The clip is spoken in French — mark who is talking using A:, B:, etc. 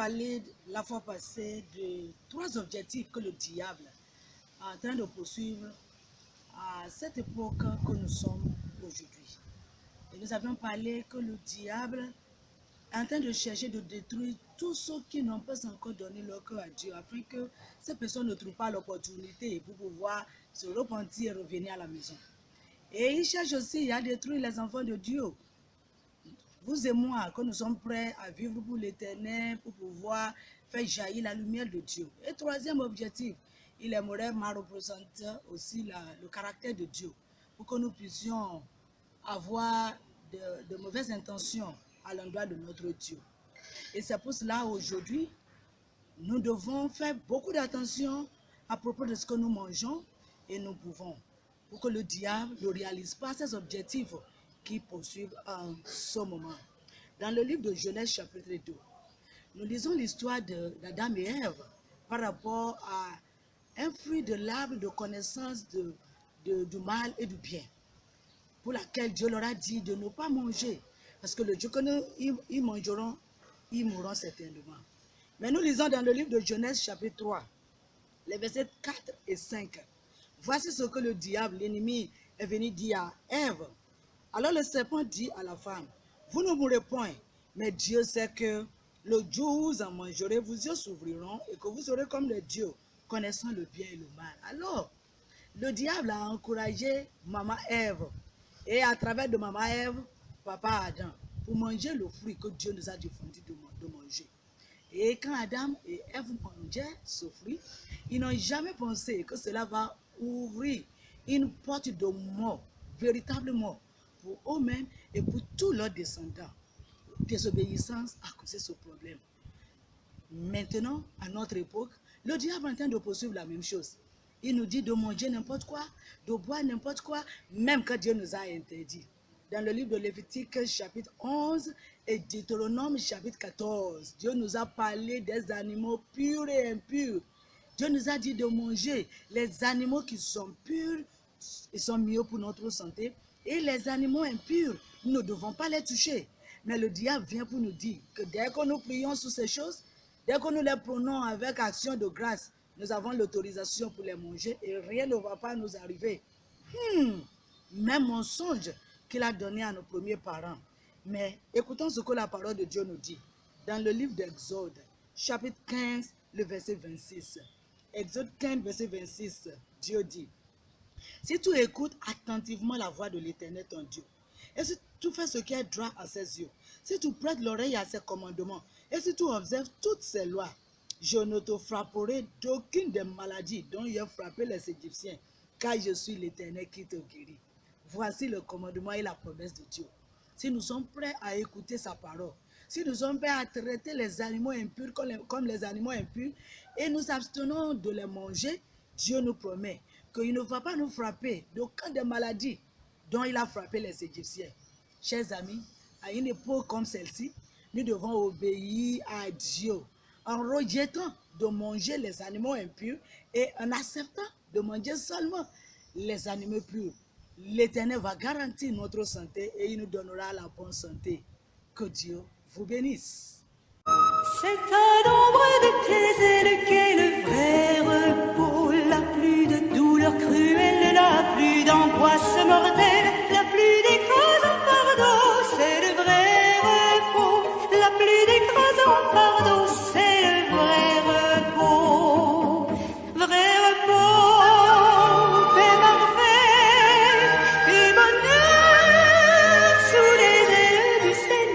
A: parlé la fois passée de 3 objectifs que le diable est en train de poursuivre à cette époque que nous sommes aujourd'hui. Et nous avions parlé que le diable est en train de chercher de détruire tous ceux qui n'ont pas encore donné leur cœur à Dieu, afin que ces personnes ne trouvent pas l'opportunité pour pouvoir se repentir et revenir à la maison. Et il cherche aussi à détruire les enfants de Dieu. Vous et moi, que nous sommes prêts à vivre pour l'éternel, pour pouvoir faire jaillir la lumière de Dieu. Et 3e objectif, il aimerait représenter aussi le caractère de Dieu, pour que nous puissions avoir de mauvaises intentions à l'endroit de notre Dieu. Et c'est pour cela aujourd'hui, nous devons faire beaucoup d'attention à propos de ce que nous mangeons et nous pouvons, pour que le diable ne réalise pas ses objectifs qui poursuivent en ce moment. Dans le livre de Genèse chapitre 2, nous lisons l'histoire d'Adam et Ève par rapport à un fruit de l'arbre de connaissance du mal et du bien, pour laquelle Dieu leur a dit de ne pas manger, parce que le jour que ils mangeront, ils mourront certainement. Mais nous lisons dans le livre de Genèse chapitre 3, les versets 4 et 5. Voici ce que le diable, l'ennemi, est venu dire à Ève. Alors le serpent dit à la femme, vous ne mourrez point, mais Dieu sait que le jour où vous en mangerez, vos yeux s'ouvriront et que vous serez comme les dieux, connaissant le bien et le mal. Alors, le diable a encouragé maman Ève, et à travers de maman Ève, papa Adam, pour manger le fruit que Dieu nous a défendu de manger. Et quand Adam et Ève mangeaient ce fruit, ils n'ont jamais pensé que cela va ouvrir une porte de mort, véritablement, pour eux-mêmes et pour tous leurs descendants. Désobéissance a causé ce problème. Maintenant, à notre époque, le diable est en train de poursuivre la même chose. Il nous dit de manger n'importe quoi, de boire n'importe quoi, même quand Dieu nous a interdit. Dans le livre de Lévitique chapitre 11 et Deutéronome chapitre 14, Dieu nous a parlé des animaux purs et impurs. Dieu nous a dit de manger les animaux qui sont purs, ils sont mieux pour notre santé, et les animaux impurs, nous ne devons pas les toucher. Mais le diable vient pour nous dire que dès que nous prions sur ces choses, dès que nous les prenons avec action de grâce, nous avons l'autorisation pour les manger et rien ne va pas nous arriver. Même mensonge qu'il a donné à nos premiers parents. Mais écoutons ce que la parole de Dieu nous dit. Dans le livre d'Exode, chapitre 15, le verset 26. Exode 15, verset 26, Dieu dit, si tu écoutes attentivement la voix de l'Éternel ton Dieu, et si tu fais ce qui est droit à ses yeux, si tu prêtes l'oreille à ses commandements, et si tu observes toutes ses lois, je ne te frapperai d'aucune des maladies dont j'ai frappé les Égyptiens, car je suis l'Éternel qui te guérit. Voici le commandement et la promesse de Dieu. Si nous sommes prêts à écouter sa parole, si nous sommes prêts à traiter les animaux impurs comme les animaux impurs, et nous abstenons de les manger, Dieu nous promet qu'il ne va pas nous frapper d'aucune des maladies dont il a frappé les Égyptiens. Chers amis, à une époque comme celle-ci, nous devons obéir à Dieu en rejetant de manger les animaux impurs et en acceptant de manger seulement les animaux purs. L'Éternel va garantir notre santé et il nous donnera la bonne santé. Que Dieu vous bénisse.
B: C'est à l'ombre de tes ailes qu'est le vrai repos, la plus de douleur cruelle, la plus d'angoisse mortelle, la plus d'écrasant pardon, c'est le vrai repos, la plus d'écrasant pardon.